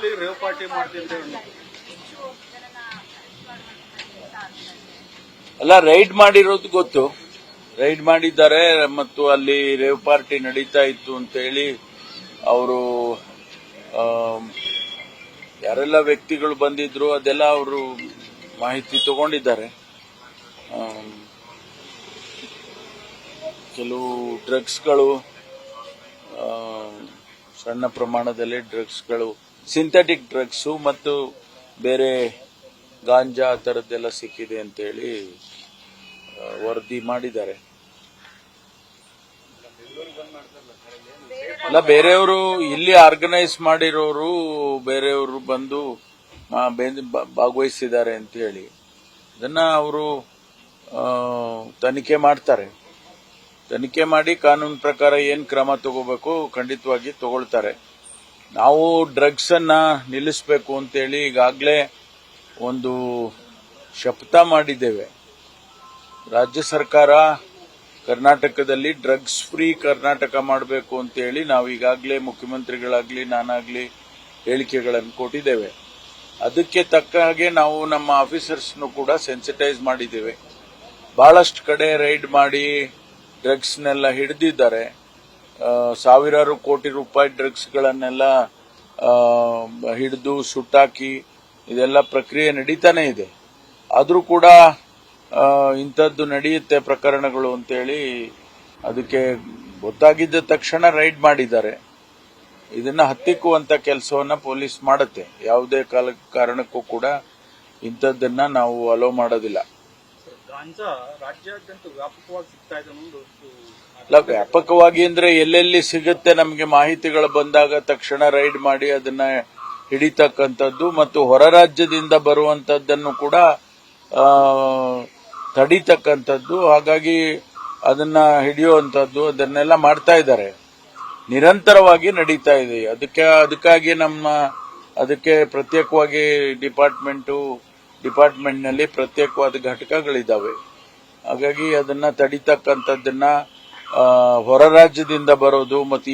ಊರಲ್ಲಿ rave party ಮಾಡ್ತಿದ್ದೇವೆ. ಅಲ್ಲ, ರೈಡ್ ಮಾಡಿರೋದು ಗೊತ್ತು, ರೈಡ್ ಮಾಡಿದ್ದಾರೆ ಮತ್ತು ಅಲ್ಲಿ ರೇವ್ ಪಾರ್ಟಿ ನಡೀತಾ ಇತ್ತು ಅಂತ ಹೇಳಿ ಅವರು ಯಾರೆಲ್ಲ ವ್ಯಕ್ತಿಗಳು ಬಂದಿದ್ರು ಅದೆಲ್ಲ ಅವರು ಮಾಹಿತಿ ತಗೊಂಡಿದ್ದಾರೆ. ಕೆಲವು ಡ್ರಗ್ಸ್ಗಳು, ಸಣ್ಣ ಪ್ರಮಾಣದಲ್ಲಿ ಡ್ರಗ್ಸ್ಗಳು, ಸಿಂಥೆಟಿಕ್ ಡ್ರಗ್ಸು ಮತ್ತು ಬೇರೆ ಗಾಂಜಾ ಆ ಥರದ್ದೆಲ್ಲ ಸಿಕ್ಕಿದೆ ಅಂತೇಳಿ ವರದಿ ಮಾಡಿದ್ದಾರೆ. ಅಲ್ಲ, ಬೇರೆಯವರು ಇಲ್ಲಿ ಆರ್ಗನೈಸ್ ಮಾಡಿರೋರು ಬೇರೆಯವರು ಬಂದು ಭಾಗವಹಿಸಿದ್ದಾರೆ ಅಂತ ಹೇಳಿ ಅದನ್ನ ಅವರು ತನಿಖೆ ಮಾಡ್ತಾರೆ. ತನಿಖೆ ಮಾಡಿ ಕಾನೂನು ಪ್ರಕಾರ ಏನ್ ಕ್ರಮ ತಗೋಬೇಕು ಖಂಡಿತವಾಗಿ ತಗೊಳ್ತಾರೆ. ನಾವು ಡ್ರಗ್ಸ್ ಅನ್ನ ನಿಲ್ಲಿಸಬೇಕು ಅಂತೇಳಿ ಈಗಾಗಲೇ ಒಂದು ಶಪಥ ಮಾಡಿದ್ದೇವೆ. ರಾಜ್ಯ ಸರ್ಕಾರ ಕರ್ನಾಟಕದಲ್ಲಿ ಡ್ರಗ್ಸ್ ಫ್ರೀ ಕರ್ನಾಟಕ ಮಾಡಬೇಕು ಅಂತೇಳಿ ನಾವು ಈಗಾಗಲೇ ಮುಖ್ಯಮಂತ್ರಿಗಳಾಗ್ಲಿ ನಾನಾಗ್ಲಿ ಹೇಳಿಕೆಗಳನ್ನು ಕೊಟ್ಟಿದ್ದೇವೆ. ಅದಕ್ಕೆ ತಕ್ಕ ಹಾಗೆ ನಾವು ನಮ್ಮ ಆಫೀಸರ್ಸ್ನು ಕೂಡ ಸೆನ್ಸಿಟೈಸ್ ಮಾಡಿದ್ದೇವೆ. ಬಹಳಷ್ಟು ಕಡೆ ರೈಡ್ ಮಾಡಿ ಡ್ರಗ್ಸ್ನೆಲ್ಲ ಹಿಡಿದಿದ್ದಾರೆ. ಸಾವಿರಾರು ಕೋಟಿ ರೂಪಾಯಿ ಡ್ರಗ್ಸ್ಗಳನ್ನೆಲ್ಲ ಹಿಡಿದು ಸುಟ್ಟಾಕಿ ಇದೆಲ್ಲ ಪ್ರಕ್ರಿಯೆ ನಡೀತಾನೆ ಇದೆ. ಆದರೂ ಕೂಡ ಇಂಥದ್ದು ನಡೆಯುತ್ತೆ ಪ್ರಕರಣಗಳು ಅಂತೇಳಿ ಅದಕ್ಕೆ ಗೊತ್ತಾಗಿದ್ದ ತಕ್ಷಣ ರೈಡ್ ಮಾಡಿದ್ದಾರೆ. ಇದನ್ನ ಹತ್ತಿಕ್ಕುವಂತ ಕೆಲಸವನ್ನ ಪೊಲೀಸ್ ಮಾಡುತ್ತೆ. ಯಾವುದೇ ಕಾರಣಕ್ಕೂ ಕೂಡ ಇಂಥದ್ದನ್ನ ನಾವು ಅಲೋ ಮಾಡೋದಿಲ್ಲ. ಗಾಂಜಾ ರಾಜ್ಯಾದ್ಯಂತ ವ್ಯಾಪಕವಾಗಿ ಸಿಗ್ತಾ ಇದೆ. ಅಲ್ಲ, ವ್ಯಾಪಕವಾಗಿ ಅಂದ್ರೆ ಎಲ್ಲೆಲ್ಲಿ ಸಿಗುತ್ತೆ ನಮಗೆ ಮಾಹಿತಿಗಳು ಬಂದಾಗ ತಕ್ಷಣ ರೈಡ್ ಮಾಡಿ ಅದನ್ನ ಹಿಡಿತಕ್ಕಂಥದ್ದು ಮತ್ತು ಹೊರ ರಾಜ್ಯದಿಂದ ಬರುವಂತದ್ದನ್ನು ಕೂಡ ತಡಿತಕ್ಕಂಥದ್ದು. ಹಾಗಾಗಿ ಅದನ್ನ ಹಿಡಿಯುವಂತದ್ದು ಅದನ್ನೆಲ್ಲ ಮಾಡ್ತಾ ಇದ್ದಾರೆ, ನಿರಂತರವಾಗಿ ನಡೀತಾ ಇದೆ. ಅದಕ್ಕಾಗಿ ಅದಕ್ಕೆ ಪ್ರತ್ಯೇಕವಾಗಿ ಡಿಪಾರ್ಟ್ಮೆಂಟ್ನಲ್ಲಿ ಪ್ರತ್ಯೇಕವಾದ ಘಟಕಗಳಿದ್ದಾವೆ. ಹಾಗಾಗಿ ಅದನ್ನ ತಡಿತಕ್ಕಂಥದ್ದನ್ನ ಹೊರ ರಾಜ್ಯದಿಂದ ಬರೋದು ಮತ್ತು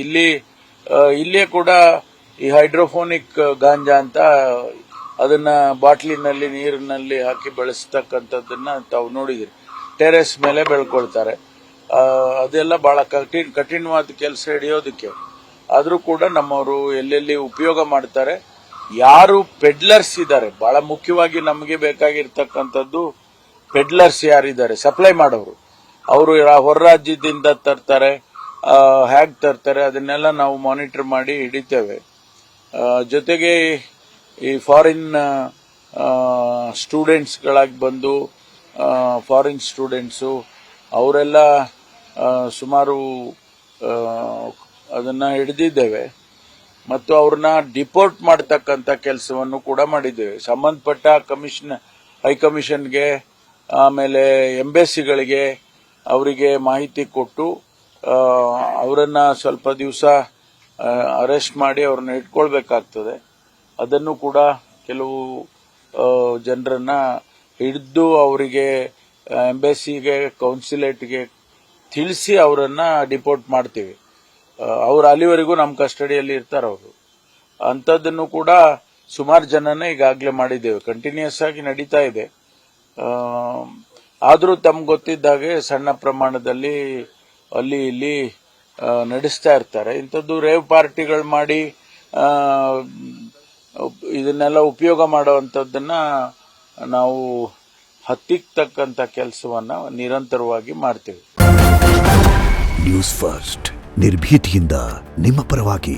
ಇಲ್ಲೇ ಕೂಡ ಈ ಹೈಡ್ರೋಫೋನಿಕ್ ಗಾಂಜಾ ಅಂತ ಅದನ್ನ ಬಾಟ್ಲಿನಲ್ಲಿ ನೀರಿನಲ್ಲಿ ಹಾಕಿ ಬೆಳೆಸ್ತಕ್ಕಂಥದ್ದನ್ನ ತಾವು ನೋಡಿದಿರಿ. ಟೆರೆಸ್ ಮೇಲೆ ಬೆಳ್ಕೊಳ್ತಾರೆ. ಅದೆಲ್ಲ ಬಹಳ ಕಠಿಣವಾದ ಕೆಲಸ ಹಿಡಿಯೋದಕ್ಕೆ. ಆದ್ರೂ ಕೂಡ ನಮ್ಮವರು ಎಲ್ಲೆಲ್ಲಿ ಉಪಯೋಗ ಮಾಡ್ತಾರೆ. ಯಾರು ಪೆಡ್ಲರ್ಸ್ ಇದ್ದಾರೆ, ಬಹಳ ಮುಖ್ಯವಾಗಿ ನಮಗೆ ಬೇಕಾಗಿರ್ತಕ್ಕಂಥದ್ದು ಪೆಡ್ಲರ್ಸ್ ಯಾರಿದ್ದಾರೆ, ಸಪ್ಲೈ ಮಾಡೋರು, ಅವರು ಹೊರ ರಾಜ್ಯದಿಂದ ತರ್ತಾರೆ, ಹೇಗೆ ತರ್ತಾರೆ ಅದನ್ನೆಲ್ಲ ನಾವು ಮಾನಿಟರ್ ಮಾಡಿ ಹಿಡಿತೇವೆ. ಜೊತೆಗೆ ಈ ಫಾರಿನ್ ಸ್ಟೂಡೆಂಟ್ಸ್ಗಳಾಗಿ ಬಂದು ಫಾರಿನ್ ಸ್ಟೂಡೆಂಟ್ಸು ಅವರೆಲ್ಲ ಸುಮಾರು ಅದನ್ನ ಹಿಡಿದಿದ್ದೇವೆ ಮತ್ತು ಅವ್ರನ್ನ ಡಿಪೋರ್ಟ್ ಮಾಡತಕ್ಕಂಥ ಕೆಲಸವನ್ನು ಕೂಡ ಮಾಡಿದ್ದೇವೆ. ಸಂಬಂಧಪಟ್ಟ ಹೈಕಮಿಷನ್ಗೆ ಆಮೇಲೆ ಎಂಬೆಸಿಗಳಿಗೆ ಅವರಿಗೆ ಮಾಹಿತಿ ಕೊಟ್ಟು ಅವರನ್ನ ಸ್ವಲ್ಪ ದಿವಸ ಅರೆಸ್ಟ್ ಮಾಡಿ ಅವ್ರನ್ನ ಇಟ್ಕೊಳ್ಬೇಕಾಗ್ತದೆ. ಅದನ್ನು ಕೂಡ ಕೆಲವು ಜನರನ್ನ ಹಿಡಿದು ಅವರಿಗೆ ಎಂಬೆಸಿಗೆ ಕೌನ್ಸಿಲೇಟ್ಗೆ ತಿಳಿಸಿ ಅವರನ್ನ ಡಿಪೋರ್ಟ್ ಮಾಡ್ತೀವಿ. ಅವ್ರು ಅಲ್ಲಿವರೆಗೂ ನಮ್ಮ ಕಸ್ಟಡಿಯಲ್ಲಿ ಇರ್ತಾರೆ. ಅವರು ಅಂಥದ್ದನ್ನು ಕೂಡ ಸುಮಾರು ಜನನ ಈಗಾಗಲೇ ಮಾಡಿದ್ದೇವೆ. ಕಂಟಿನ್ಯೂಸ್ ಆಗಿ ನಡೀತಾ ಇದೆ. ಆದರೂ ತಮ್ಗೆ ಗೊತ್ತಿದ್ದಾಗೆ ಸಣ್ಣ ಪ್ರಮಾಣದಲ್ಲಿ ಅಲ್ಲಿ ಇಲ್ಲಿ ನಡೆಸ್ತಾ ಇರ್ತಾರೆ. ಇಂಥದ್ದು ರೇವ್ ಪಾರ್ಟಿಗಳು ಮಾಡಿ ಇದನ್ನೆಲ್ಲ ಉಪಯೋಗ ಮಾಡುವಂಥದ್ದನ್ನ ನಾವು ಹತ್ತಿಕ್ಕತಕ್ಕಂಥ ಕೆಲಸವನ್ನ ನಿರಂತರವಾಗಿ ಮಾಡ್ತೇವೆ. ನ್ಯೂಸ್ ಫಸ್ಟ್, ನಿರ್ಭೀತಿಯಿಂದ ನಿಮ್ಮ ಪರವಾಗಿ.